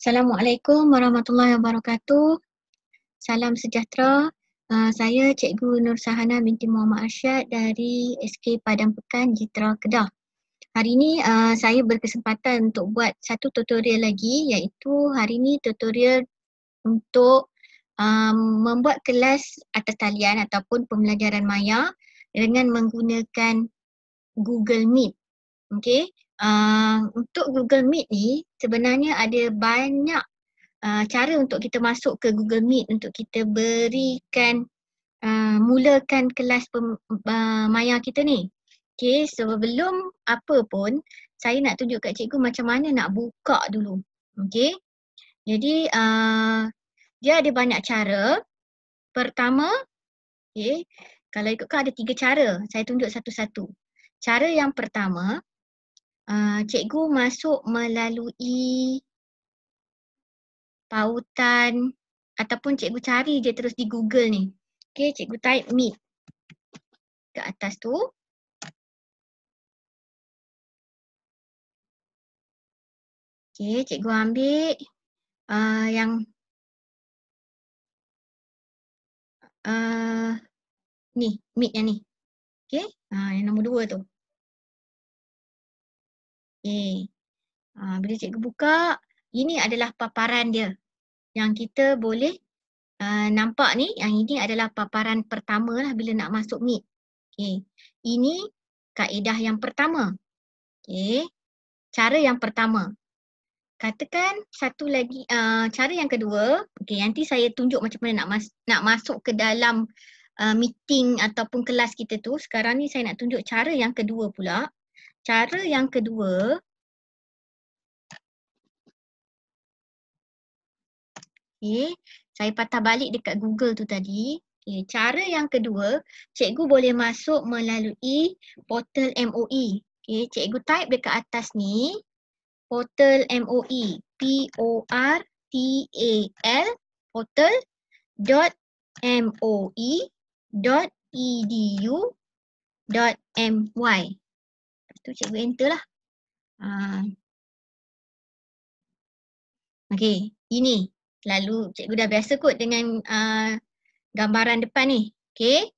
Assalamualaikum warahmatullahi wabarakatuh. Salam sejahtera. Saya Cikgu Nur Sahana binti Muhammad Arsyad dari SK Padang Pekan Jitra Kedah. Hari ini saya berkesempatan untuk buat satu tutorial lagi, iaitu hari ini tutorial untuk membuat kelas atas talian ataupun pembelajaran maya dengan menggunakan Google Meet. Okey. Untuk Google Meet ni sebenarnya ada banyak cara untuk kita masuk ke Google Meet untuk kita berikan mulakan kelas maya kita ni. Okey, sebelum apa pun saya nak tunjuk kat cikgu macam mana nak buka dulu. Okey. Jadi dia ada banyak cara. Pertama, okey, kalau ikutkan ada 3 cara. Saya tunjuk satu-satu. Cara yang pertama, cikgu masuk melalui pautan ataupun cikgu cari je terus di Google ni. Okey, cikgu type Meet kat atas tu. Okey, cikgu ambil yang ni, Meet yang ni. Okey, yang nombor 2 tu. Okey. Bila cikgu buka, ini adalah paparan dia yang kita boleh nampak ni. Yang ini adalah paparan pertama lah bila nak masuk Meet. Okey, ini kaedah yang pertama. Okey, cara yang pertama. Katakan satu lagi, cara yang kedua, okey, nanti saya tunjuk macam mana nak masuk ke dalam meeting ataupun kelas kita tu. Sekarang ni saya nak tunjuk cara yang kedua pula. Cara yang kedua, okey, saya patah balik dekat Google tu tadi. Okey, cara yang kedua, cikgu boleh masuk melalui portal MOE. Okey, cikgu type dekat atas ni, portal MOE, P-O-R-T-A-L, portal.moe.edu.my. Lepas tu cikgu enter lah. Okey, ini. Lalu cikgu dah biasa kot dengan gambaran depan ni. Okey,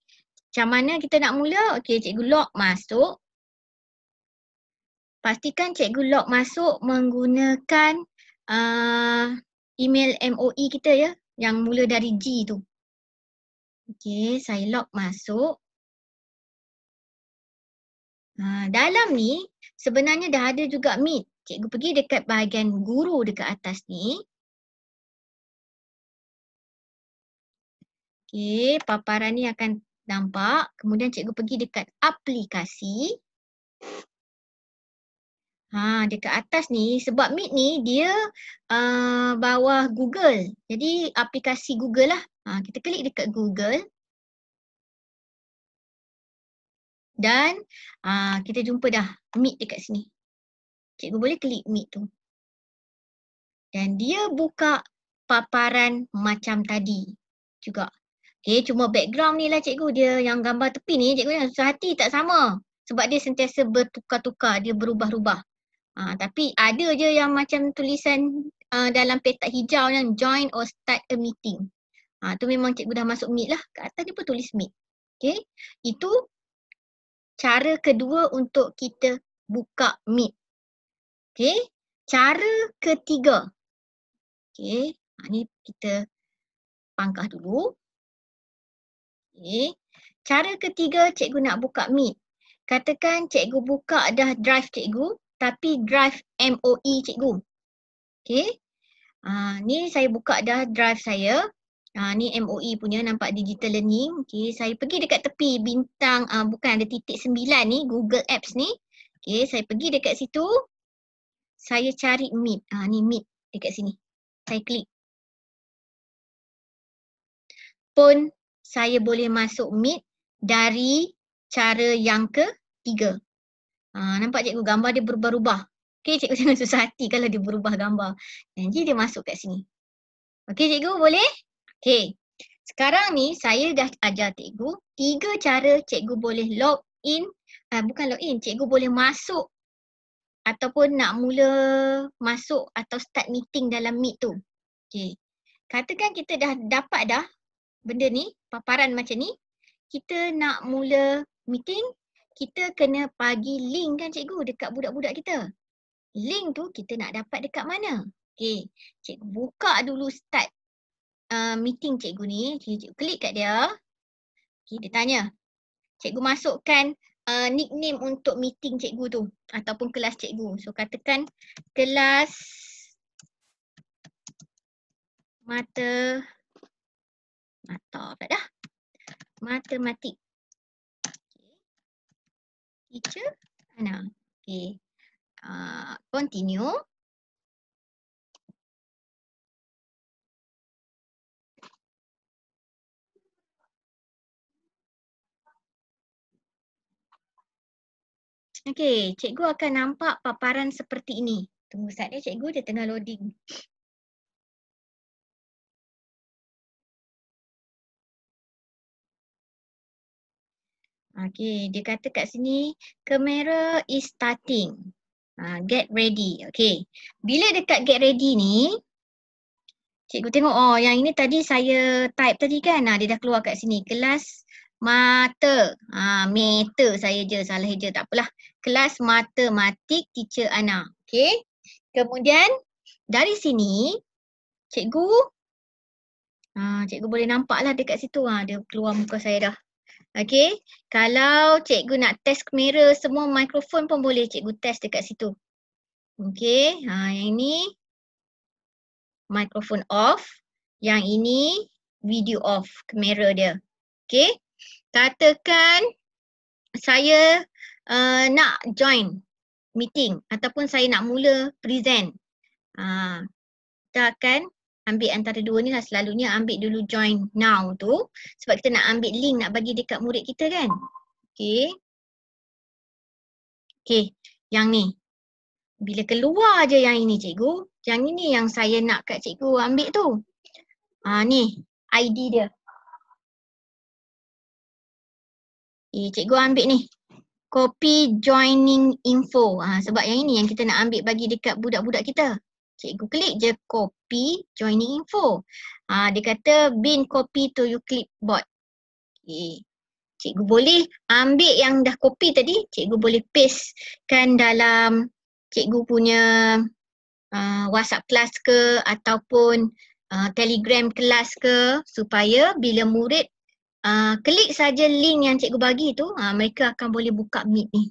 macam mana kita nak mula? Okey, cikgu log masuk. Pastikan cikgu log masuk menggunakan email MOE kita ya, yang mula dari G tu. Okey, saya log masuk. Dalam ni sebenarnya dah ada juga Meet. Cikgu pergi dekat bahagian guru dekat atas ni. Okey, paparan ni akan nampak. Kemudian cikgu pergi dekat aplikasi. Dekat atas ni, sebab Meet ni dia bawah Google. Jadi aplikasi Google lah. Kita klik dekat Google. Dan kita jumpa dah Meet dekat sini. Cikgu boleh klik Meet tu. Dan dia buka paparan macam tadi juga. Okay, cuma background ni lah cikgu, dia yang gambar tepi ni cikgu yang susah hati tak sama. Sebab dia sentiasa bertukar-tukar, dia berubah-ubah. Tapi ada je yang macam tulisan dalam petak hijau yang join or start a meeting. Tu memang cikgu dah masuk Meet lah. Kat atas dia pun tulis Meet. Okay, itu cara kedua untuk kita buka Meet. Okay, cara ketiga. Okay, ni kita pangkah dulu. Okay, cara ketiga cikgu nak buka Meet. Katakan cikgu buka dah drive cikgu, tapi drive MOE cikgu. Okay, ni saya buka dah drive saya. Ni MOE punya, nampak digital learning. Okay, saya pergi dekat tepi bintang, bukan ada titik 9 ni, Google Apps ni. Okay, saya pergi dekat situ. Saya cari Meet. Ni Meet dekat sini. Saya klik. Pun saya boleh masuk Meet dari cara yang ketiga. Nampak cikgu gambar dia berubah-ubah. Okay, cikgu jangan susah hati kalau dia berubah gambar. Jadi dia masuk kat sini. Okay cikgu, boleh? Okay. Sekarang ni saya dah ajar cikgu 3 cara cikgu boleh log in. Bukan log in, cikgu boleh masuk ataupun nak mula masuk atau start meeting dalam Meet tu. Okay. Katakan kita dah dapat dah benda ni, paparan macam ni. Kita nak mula meeting, kita kena bagi link kan cikgu dekat budak-budak kita. Link tu kita nak dapat dekat mana? Okay, cikgu buka dulu start meeting cikgu ni. Cikgu klik kat dia. Okay, dia tanya. Cikgu masukkan nickname untuk meeting cikgu tu ataupun kelas cikgu. So katakan kelas matematik. Okay. Teacher Ana. Okay. Continue. Okay, cikgu akan nampak paparan seperti ini. Tunggu saat dia cikgu, dia tengah loading. Okay, dia kata kat sini, camera is starting. Get ready. Okay, bila dekat get ready ni, cikgu tengok, oh yang ini tadi saya type tadi kan. Dia dah keluar kat sini. Kelas mata. Mata saya je, salah je. Tak apalah. Kelas matematik teacher Ana. Okay. Kemudian dari sini, cikgu boleh nampak lah dekat situ. Dia keluar muka saya dah. Okay. Kalau cikgu nak test kamera semua mikrofon pun boleh cikgu test dekat situ. Okay. Yang ini mikrofon off. Yang ini video off kamera dia. Okay. Katakan saya nak join meeting ataupun saya nak mula present. Kita akan ambil antara dua ni lah, selalunya ambil dulu join now tu sebab kita nak ambil link nak bagi dekat murid kita kan. Okay. Okay, yang ni. Bila keluar je yang ini cikgu, yang ini yang saya nak kat cikgu ambil tu. Ni ID dia. Cikgu ambil ni. Copy joining info. Sebab yang ini yang kita nak ambil bagi dekat budak-budak kita. Cikgu klik je copy joining info. Dia kata bin copy to your clipboard. Okay. Cikgu boleh ambil yang dah copy tadi, cikgu boleh paste kan dalam cikgu punya WhatsApp kelas ke ataupun Telegram kelas ke, supaya bila murid klik saja link yang cikgu bagi tu, mereka akan boleh buka Meet ni.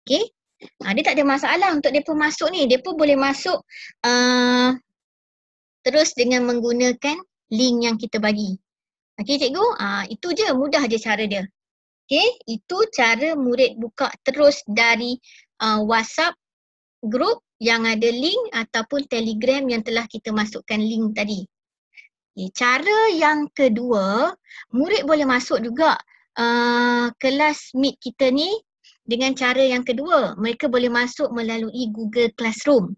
Okay. Dia tak ada masalah untuk mereka masuk ni. Mereka boleh masuk terus dengan menggunakan link yang kita bagi. Okay cikgu, itu je, mudah je cara dia. Okay, itu cara murid buka terus dari WhatsApp group yang ada link ataupun Telegram yang telah kita masukkan link tadi. Okay, cara yang kedua, murid boleh masuk juga kelas Meet kita ni dengan cara yang kedua. Mereka boleh masuk melalui Google Classroom.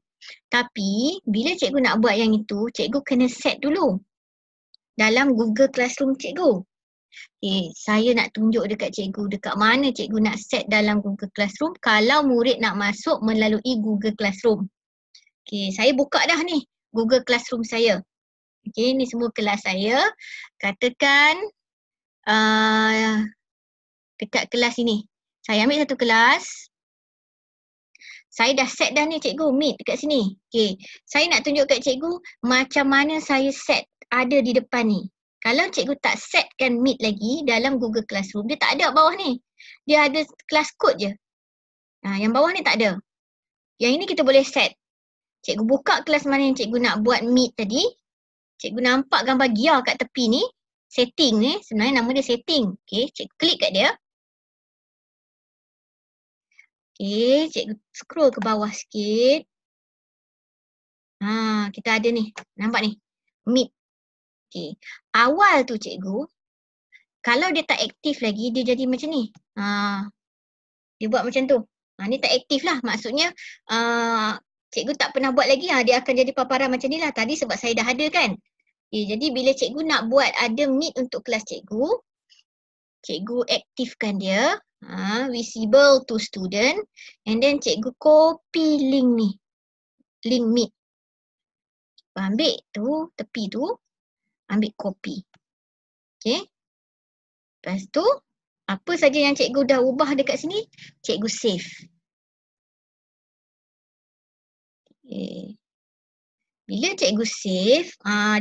Tapi bila cikgu nak buat yang itu, cikgu kena set dulu dalam Google Classroom cikgu. Okay, saya nak tunjuk dekat cikgu dekat mana cikgu nak set dalam Google Classroom kalau murid nak masuk melalui Google Classroom. Okay, saya buka dah ni Google Classroom saya. Okay, ni semua kelas saya. Katakan dekat kelas ini. Saya ambil satu kelas. Saya dah set dah ni cikgu, Meet dekat sini. Okay, saya nak tunjuk kat cikgu macam mana saya set ada di depan ni. Kalau cikgu tak setkan Meet lagi dalam Google Classroom, dia tak ada bawah ni. Dia ada kelas kod je. Yang bawah ni tak ada. Yang ini kita boleh set. Cikgu buka kelas mana yang cikgu nak buat Meet tadi. Cikgu nampak gambar gear kat tepi ni. Setting ni, sebenarnya nama dia setting. Okay, cikgu klik kat dia. Okay, cikgu scroll ke bawah sikit. Kita ada ni, nampak ni, Meet. Okay, awal tu cikgu, kalau dia tak aktif lagi, dia jadi macam ni. Dia buat macam tu. Ni tak aktif lah, maksudnya cikgu tak pernah buat lagi, dia akan jadi paparan macam ni lah. Tadi sebab saya dah ada kan. Okay, jadi bila cikgu nak buat ada Meet untuk kelas cikgu, cikgu aktifkan dia. Visible to student. And then cikgu copy link ni. Link Meet. Ambil tu, tepi tu. Ambil copy. Okay. Lepas tu, apa saja yang cikgu dah ubah dekat sini, cikgu save. Okay. Bila cikgu save,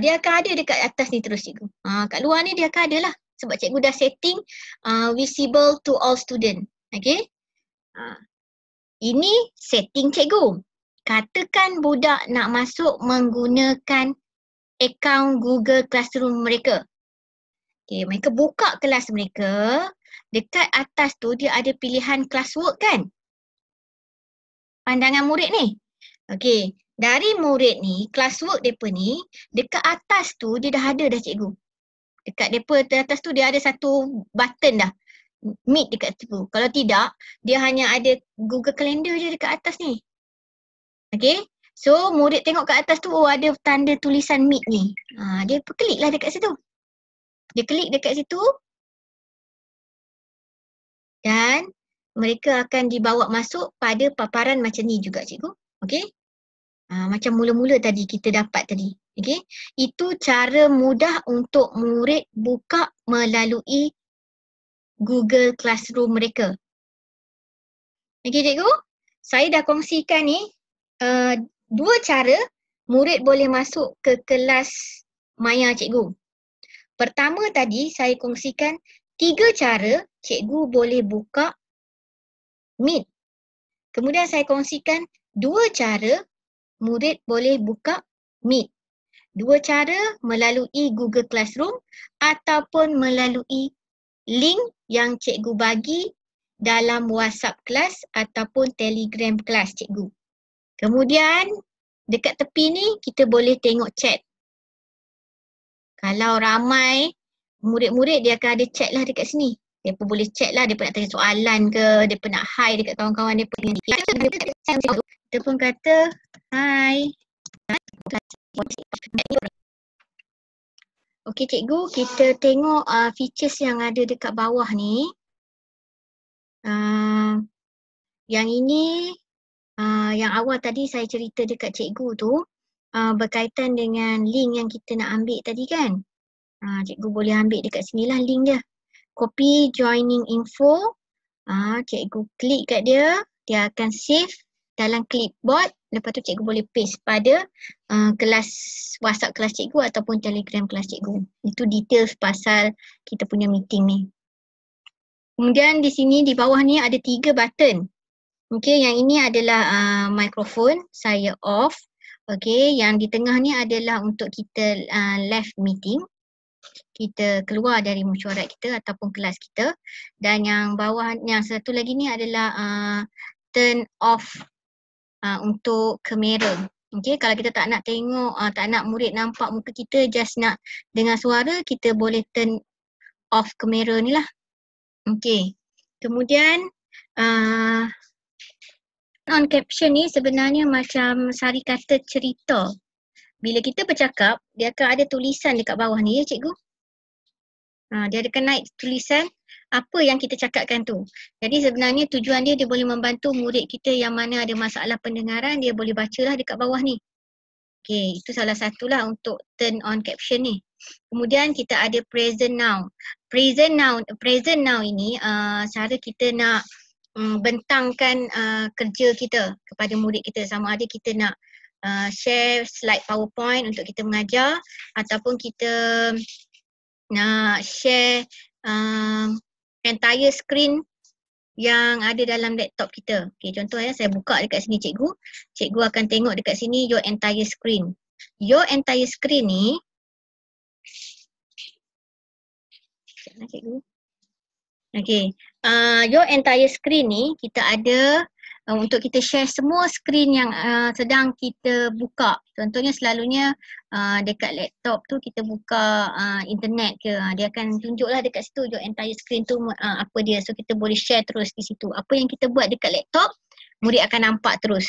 dia akan ada dekat atas ni terus cikgu. Kat luar ni dia akan ada lah. Sebab cikgu dah setting visible to all student. Okay. Ini setting cikgu. Katakan budak nak masuk menggunakan akaun Google Classroom mereka. Okay, mereka buka kelas mereka. Dekat atas tu dia ada pilihan classwork kan? Pandangan murid ni. Okay. Dari murid ni, classwork mereka ni, dekat atas tu dia dah ada dah cikgu. Dekat mereka di atas tu dia ada satu button dah. Meet dekat situ. Kalau tidak, dia hanya ada Google Calendar je dekat atas ni. Okay. So, murid tengok kat atas tu, ada tanda tulisan Meet ni. Dia klik lah dekat situ. Dia klik dekat situ. Dan mereka akan dibawa masuk pada paparan macam ni juga cikgu. Okay. Macam mula-mula tadi kita dapat tadi. Okay. Itu cara mudah untuk murid buka melalui Google Classroom mereka. Okay cikgu. Saya dah kongsikan ni 2 cara murid boleh masuk ke kelas Maya cikgu. Pertama tadi saya kongsikan 3 cara cikgu boleh buka Meet. Kemudian saya kongsikan 2 cara murid boleh buka Meet. 2 cara melalui Google Classroom ataupun melalui link yang cikgu bagi dalam WhatsApp kelas ataupun Telegram kelas cikgu. Kemudian dekat tepi ni kita boleh tengok chat. Kalau ramai murid-murid dia akan ada chat lah dekat sini. Dia pun boleh chat lah, dia pun nak tanya soalan ke, dia pun nak hi dekat kawan-kawan dia pun. Dia pun kata hi. Okey cikgu, kita tengok features yang ada dekat bawah ni. Yang ini, yang awal tadi saya cerita dekat cikgu tu, berkaitan dengan link yang kita nak ambil tadi kan. Cikgu boleh ambil dekat sini lah link dia. Copy joining info. Cikgu klik kat dia, dia akan save dalam clipboard. Lepas tu cikgu boleh paste pada kelas WhatsApp kelas cikgu ataupun Telegram kelas cikgu. Itu details pasal kita punya meeting ni. Kemudian di sini di bawah ni ada 3 button. Okey, yang ini adalah mikrofon, saya off. Okey, yang di tengah ni adalah untuk kita left meeting. Kita keluar dari mesyuarat kita ataupun kelas kita. Dan yang bawah, yang satu lagi ni adalah turn off untuk kamera. Okey, kalau kita tak nak tengok, tak nak murid nampak muka kita, just nak dengar suara, kita boleh turn off kamera ni lah. Okey, kemudian on caption ni sebenarnya macam sari kata cerita. Bila kita bercakap, dia akan ada tulisan dekat bawah ni ya cikgu. Dia akan naik tulisan apa yang kita cakapkan tu. Jadi sebenarnya tujuan dia boleh membantu murid kita yang mana ada masalah pendengaran, dia boleh bacalah dekat bawah ni. Okey, itu salah satulah untuk turn on caption ni. Kemudian kita ada present now. Present now ini cara kita nak bentangkan kerja kita kepada murid kita, sama ada kita nak share slide PowerPoint untuk kita mengajar ataupun kita nak share entire screen yang ada dalam laptop kita. Okey, contoh ya, saya buka dekat sini cikgu. Cikgu akan tengok dekat sini your entire screen. Your entire screen ni, cikgu. Okey, your entire screen ni kita ada untuk kita share semua screen yang sedang kita buka. Contohnya selalunya dekat laptop tu kita buka internet ke, dia akan tunjuklah dekat situ your entire screen tu apa dia. So kita boleh share terus di situ. Apa yang kita buat dekat laptop, murid akan nampak terus.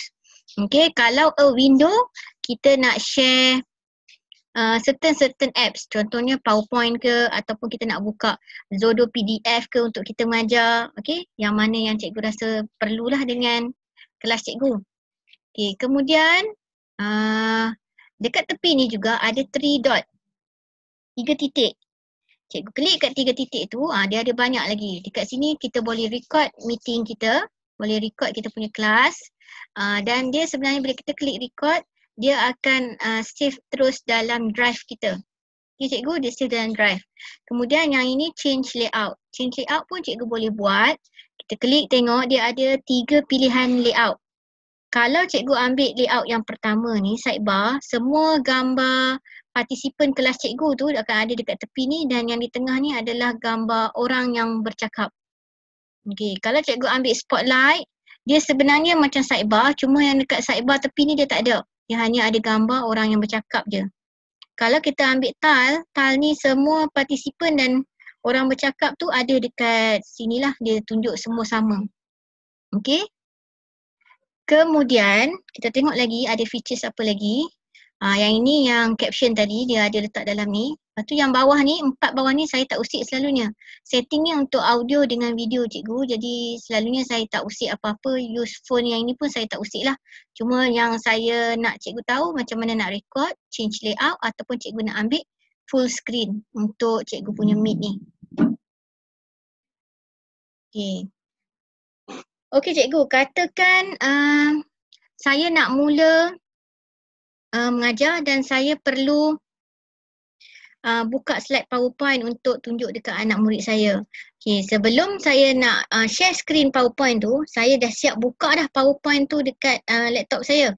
Okey, kalau a window kita nak share certain apps, contohnya PowerPoint ke ataupun kita nak buka Zodo PDF ke untuk kita mengajar, okey, yang mana yang cikgu rasa perlulah dengan kelas cikgu. Okey, kemudian dekat tepi ni juga ada 3 dot, 3 titik. Cikgu klik kat 3 titik tu, dia ada banyak lagi. Dekat sini kita boleh record meeting kita, boleh record kita punya kelas, dan dia sebenarnya bila kita klik record, dia akan save terus dalam drive kita. Okay, cikgu, dia save dalam drive. Kemudian yang ini change layout. Change layout pun cikgu boleh buat. Kita klik tengok dia ada 3 pilihan layout. Kalau cikgu ambil layout yang pertama ni, sidebar, semua gambar partisipan kelas cikgu tu akan ada dekat tepi ni, dan yang di tengah ni adalah gambar orang yang bercakap. Okay, kalau cikgu ambil spotlight, dia sebenarnya macam sidebar, cuma yang dekat sidebar tepi ni dia tak ada. Dia hanya ada gambar orang yang bercakap je. Kalau kita ambil tile ni semua partisipan dan orang bercakap tu ada dekat sinilah, dia tunjuk semua sama. Okay. Kemudian kita tengok lagi ada features apa lagi. Yang ini yang caption tadi dia ada letak dalam ni. Lepas tu yang bawah ni, 4 bawah ni saya tak usik selalunya. Settingnya untuk audio dengan video cikgu. Jadi selalunya saya tak usik apa-apa. Use phone yang ini pun saya tak usik lah. Cuma yang saya nak cikgu tahu macam mana nak record, change layout ataupun cikgu nak ambil full screen untuk cikgu punya Meet ni. Okay. Okey cikgu, katakan saya nak mula mengajar dan saya perlu buka slide PowerPoint untuk tunjuk dekat anak murid saya. Okey, sebelum saya nak share screen PowerPoint tu, saya dah siap buka dah PowerPoint tu dekat laptop saya.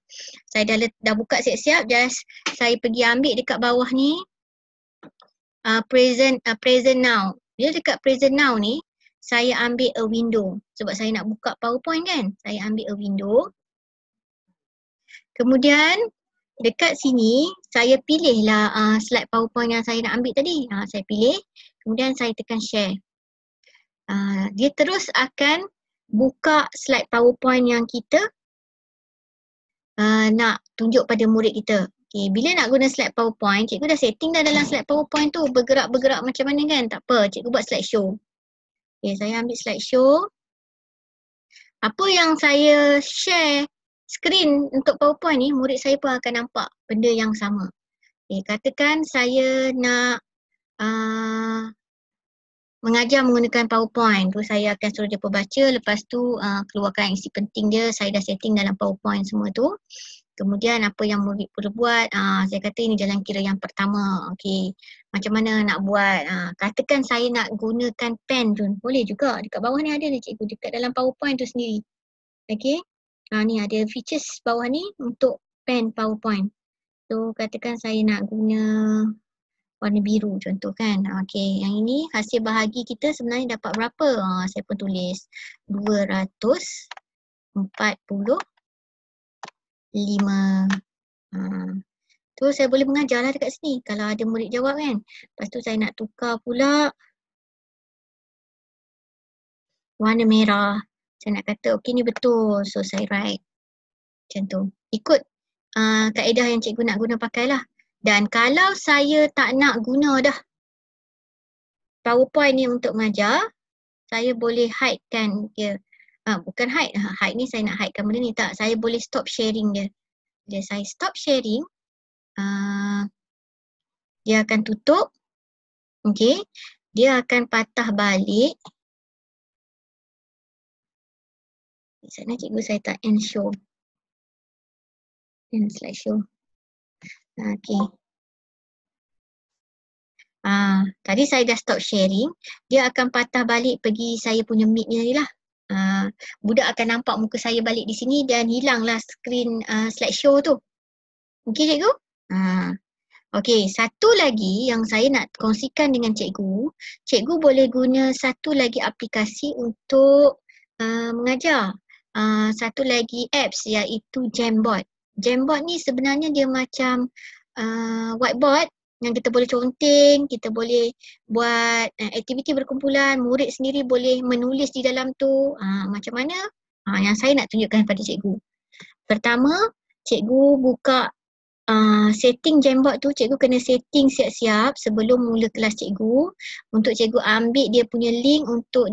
Saya dah buka siap-siap, just saya pergi ambil dekat bawah ni present now. Bila dekat present now ni, saya ambil a window sebab saya nak buka PowerPoint kan. Saya ambil a window. Kemudian dekat sini saya pilihlah slide PowerPoint yang saya nak ambil tadi. Saya pilih. Kemudian saya tekan share. Dia terus akan buka slide PowerPoint yang kita nak tunjuk pada murid kita. Okay, bila nak guna slide PowerPoint, cikgu dah setting dah dalam slide PowerPoint tu bergerak-bergerak macam mana kan. Tak apa, cikgu buat slideshow. Okay, saya ambil slideshow. Apa yang saya share screen untuk PowerPoint ni, murid saya pun akan nampak benda yang sama. Okay, katakan saya nak mengajar menggunakan PowerPoint. Tu saya akan suruh dia baca, lepas tu keluarkan isi penting dia. Saya dah setting dalam PowerPoint semua tu. Kemudian apa yang murid perlu buat, saya kata ini jalan kira yang pertama. Okey, macam mana nak buat? Katakan saya nak gunakan pen tu, boleh juga. Dekat bawah ni ada ni cikgu, dekat dalam PowerPoint tu sendiri. Okey, ni ada features bawah ni untuk pen PowerPoint. So katakan saya nak guna warna biru contoh kan. Okey, yang ini hasil bahagi kita sebenarnya dapat berapa? Saya pun tulis 245. Tu saya boleh mengajar lah dekat sini kalau ada murid jawab kan. Lepas tu saya nak tukar pula warna merah. Saya nak kata okey ni betul, so saya write macam tu. Ikut kaedah yang cikgu nak guna pakailah. Dan kalau saya tak nak guna dah PowerPoint ni untuk mengajar, saya boleh hide kan dia. Bukan hide, hide ni saya nak hidekan benda ni tak. Saya boleh stop sharing dia. Bila saya stop sharing, dia akan tutup. Okay, dia akan patah balik. Di sana cikgu saya tak end show. End slideshow. Okay. Tadi saya dah stop sharing. Dia akan patah balik pergi saya punya Meet ni lah. Budak akan nampak muka saya balik di sini dan hilanglah screen slideshow tu. Okey cikgu? Okey, satu lagi yang saya nak kongsikan dengan cikgu, cikgu boleh guna satu lagi aplikasi untuk mengajar. Satu lagi apps iaitu Jamboard. Jamboard ni sebenarnya dia macam whiteboard yang kita boleh conteng, kita boleh buat aktiviti berkumpulan, murid sendiri boleh menulis di dalam tu. Macam mana? Yang saya nak tunjukkan kepada cikgu. Pertama, cikgu buka setting Jamboard tu, cikgu kena setting siap-siap sebelum mula kelas cikgu untuk cikgu ambil dia punya link untuk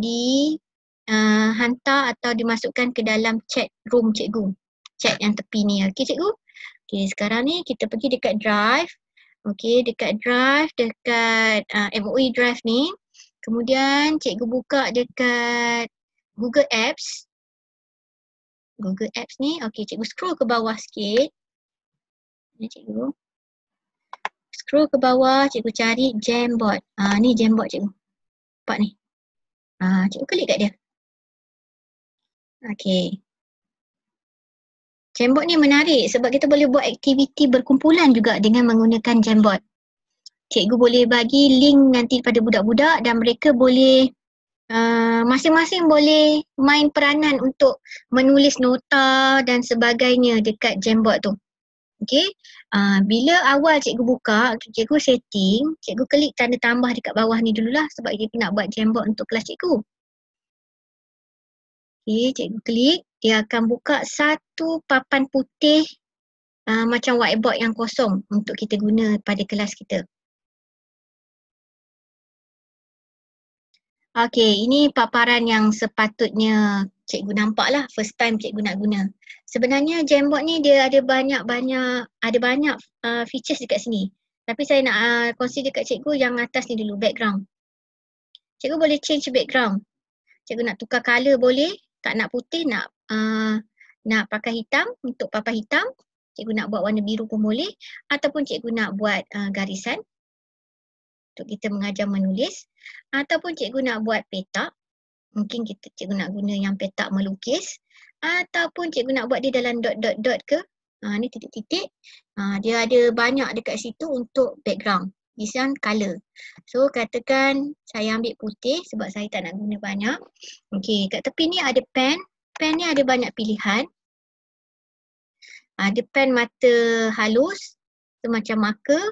hantar atau dimasukkan ke dalam chat room cikgu. Chat yang tepi ni. Okey cikgu? Okey, sekarang ni kita pergi dekat Drive. Okey, dekat Drive, dekat MOE Drive ni. Kemudian cikgu buka dekat Google Apps. Google Apps ni, okey cikgu scroll ke bawah sikit. Ni cikgu. Scroll ke bawah, cikgu cari Jamboard. Ni Jamboard cikgu. Nampak ni. Cikgu klik kat dia. Okey. Jamboard ni menarik sebab kita boleh buat aktiviti berkumpulan juga dengan menggunakan Jamboard. Cikgu boleh bagi link nanti pada budak-budak dan mereka boleh masing-masing boleh main peranan untuk menulis nota dan sebagainya dekat Jamboard tu. Okey. Bila awal cikgu buka, cikgu setting, cikgu klik tanda tambah dekat bawah ni dululah sebab cikgu nak buat Jamboard untuk kelas cikgu. Okey, cikgu klik, dia akan buka satu papan putih macam whiteboard yang kosong untuk kita guna pada kelas kita. Okey, ini paparan yang sepatutnya cikgu nampak lah first time cikgu nak guna. Sebenarnya Jamboard ni dia ada banyak features dekat sini. Tapi saya nak kongsi dekat cikgu yang atas ni dulu, background. Cikgu boleh change background. Cikgu nak tukar color boleh, tak nak putih, nak pakai hitam untuk papan hitam. Cikgu nak buat warna biru pun boleh. Ataupun cikgu nak buat garisan untuk kita mengajar menulis. Ataupun cikgu nak buat petak. Mungkin cikgu nak guna yang petak melukis. Ataupun cikgu nak buat dia dalam dot ke. Ni titik-titik. Dia ada banyak dekat situ untuk background. This one colour. So katakan saya ambil putih sebab saya tak nak guna banyak. Okey, kat tepi ni ada pen. Pen ni ada banyak pilihan. Ada pen mata halus, semacam marker.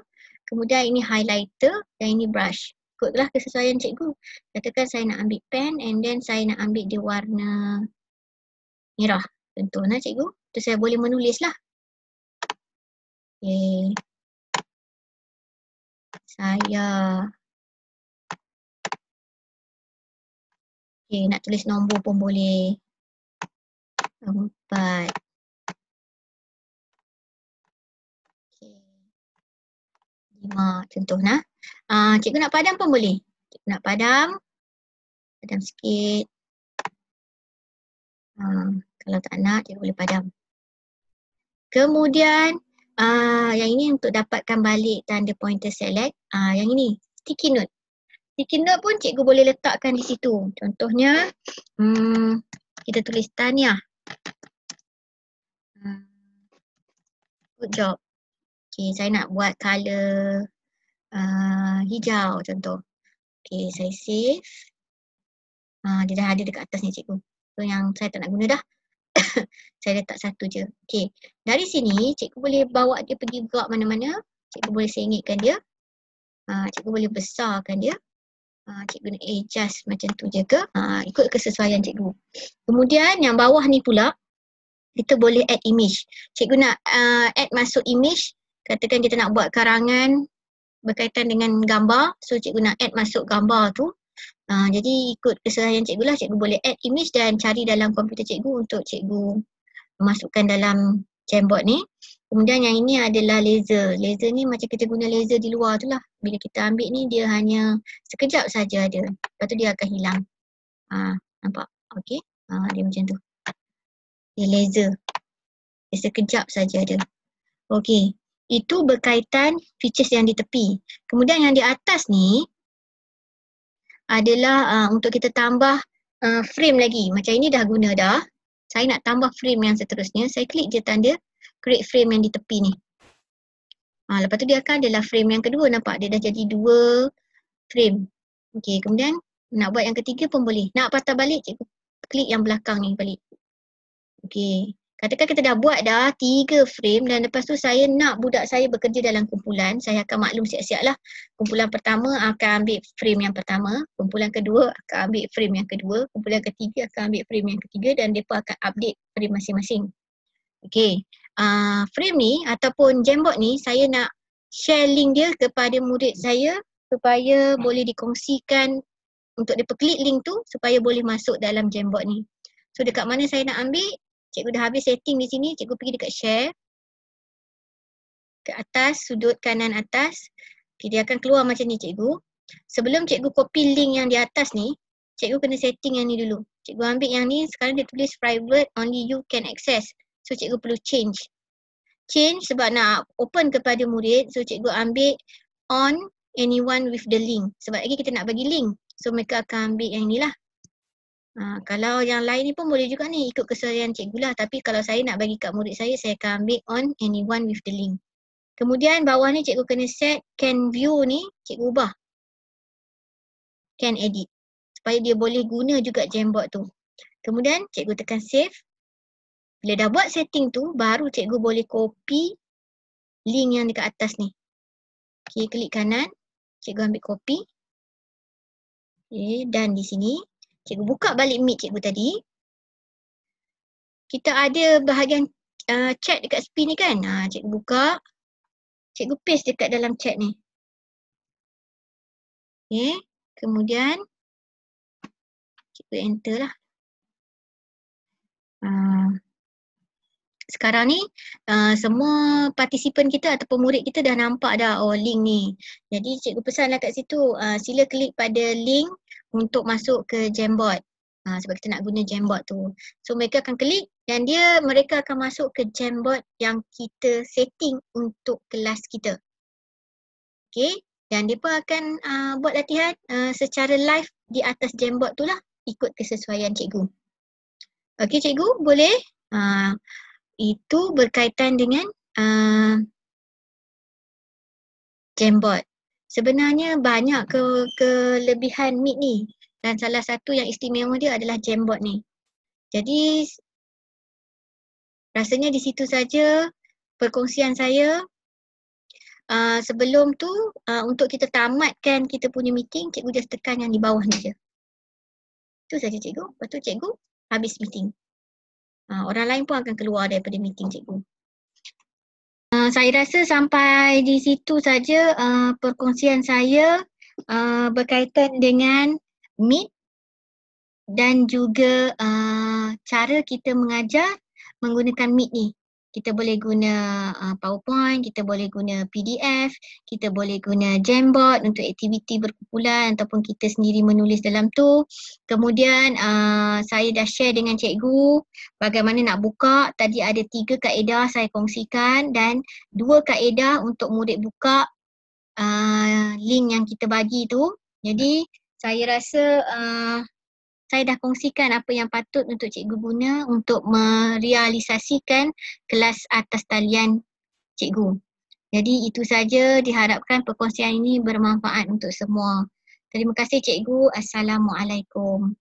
Kemudian ini highlighter dan ini brush. Ikutlah kesesuaian cikgu. Katakan saya nak ambil pen and then saya nak ambil dia warna merah. Contohnya cikgu. Tu saya boleh menulis lah. Okay. Nak tulis nombor pun boleh. 4. Okay. 5 contohnya. Cikgu nak padam pun boleh. Cikgu nak padam. Padam sikit. Kalau tak nak, cikgu boleh padam. Kemudian, yang ini untuk dapatkan balik tanda pointer select. Yang ini, sticky note. Sticky note pun cikgu boleh letakkan di situ. Contohnya, kita tulis tahniah. Good job. Okay, saya nak buat color hijau contoh. Okay, saya save. Dia dah ada dekat atas ni cikgu. So yang saya tak nak guna dah. Saya letak satu je. Okay, dari sini cikgu boleh bawa dia pergi gerak mana-mana. Cikgu boleh sengitkan dia. Cikgu boleh besarkan dia. Cikgu nak adjust macam tu je ke. Ikut kesesuaian cikgu. Kemudian yang bawah ni pula, kita boleh add image. Cikgu nak add masuk image. Katakan kita nak buat karangan berkaitan dengan gambar. So cikgu nak add masuk gambar tu. Jadi ikut kesesuaian cikgu lah. Cikgu boleh add image dan cari dalam komputer cikgu untuk cikgu masukkan dalam Jamboard ni. Kemudian yang ini adalah laser. Laser ni macam kita guna laser di luar tu lah. Bila kita ambil ni dia hanya sekejap saja ada. Lepas tu dia akan hilang. Nampak? Okey. Dia macam tu. Dia laser. Dia sekejap saja ada. Okey. Itu berkaitan features yang di tepi. Kemudian yang di atas ni adalah untuk kita tambah frame lagi. Macam ini dah guna dah. Saya nak tambah frame yang seterusnya. Saya klik je tanda create frame yang di tepi ni. Lepas tu dia akan adalah frame yang kedua. Nampak dia dah jadi 2 frame. Okey, kemudian nak buat yang ketiga pun boleh. Nak patah balik, cikgu klik yang belakang ni balik. Okey. Katakan kita dah buat dah 3 frame dan lepas tu saya nak budak saya bekerja dalam kumpulan. Saya akan maklum siap-siap lah. Kumpulan pertama akan ambil frame yang pertama. Kumpulan kedua akan ambil frame yang kedua. Kumpulan ketiga akan ambil frame yang ketiga dan mereka akan update frame masing-masing. Okey. frame ni ataupun Jamboard ni, saya nak share link dia kepada murid saya supaya boleh dikongsikan untuk dia klik link tu supaya boleh masuk dalam Jamboard ni. So dekat mana saya nak ambil, cikgu dah habis setting di sini, cikgu pergi dekat share. Ke atas, sudut kanan atas. Okay, dia akan keluar macam ni cikgu. Sebelum cikgu copy link yang di atas ni, cikgu kena setting yang ni dulu. Cikgu ambil yang ni, sekarang dia tulis private, only you can access. So cikgu perlu change. Change sebab nak open kepada murid, so cikgu ambil on anyone with the link. Sebab lagi kita nak bagi link. So mereka akan ambil yang ni lah. Kalau yang lain ni pun boleh juga ni, ikut kesulian cikgu lah. Tapi kalau saya nak bagi kat murid saya akan ambil on anyone with the link. Kemudian bawah ni cikgu kena set can view ni, cikgu ubah. Can edit. Supaya dia boleh guna juga Jamboard tu. Kemudian cikgu tekan save. Bila dah buat setting tu, baru cikgu boleh copy link yang dekat atas ni. Okay, klik kanan. Cikgu ambil copy. Okay, dan di sini, cikgu buka balik Meet cikgu tadi. Kita ada bahagian chat dekat spin ni kan. Cikgu buka. Cikgu paste dekat dalam chat ni. Okay, kemudian cikgu enter lah. Sekarang ni semua partisipan kita ataupun murid kita dah nampak dah link ni. Jadi cikgu pesanlah kat situ, sila klik pada link untuk masuk ke Jamboard. Sebab kita nak guna Jamboard tu. So mereka akan klik dan mereka akan masuk ke Jamboard yang kita setting untuk kelas kita. Okay, dan dia pun akan buat latihan secara live di atas Jamboard tu lah, ikut kesesuaian cikgu. Okay cikgu, boleh? Itu berkaitan dengan Jamboard. Sebenarnya banyak kelebihan Meet ni. Dan salah satu yang istimewa dia adalah Jamboard ni. Jadi rasanya di situ saja perkongsian saya. Sebelum tu untuk kita tamatkan kita punya meeting, cikgu just tekan yang di bawah ni je. Itu saja cikgu. Lepas tu cikgu habis meeting. Orang lain pun akan keluar daripada meeting cikgu. Saya rasa sampai di situ saja perkongsian saya berkaitan dengan Meet dan juga cara kita mengajar menggunakan Meet ni. Kita boleh guna PowerPoint, kita boleh guna PDF, kita boleh guna Jamboard untuk aktiviti berkumpulan ataupun kita sendiri menulis dalam tu. Kemudian saya dah share dengan cikgu bagaimana nak buka. Tadi ada 3 kaedah saya kongsikan dan 2 kaedah untuk murid buka link yang kita bagi tu. Jadi saya rasa saya dah kongsikan apa yang patut untuk cikgu guna untuk merealisasikan kelas atas talian cikgu. Jadi itu saja, diharapkan perkongsian ini bermanfaat untuk semua. Terima kasih cikgu. Assalamualaikum.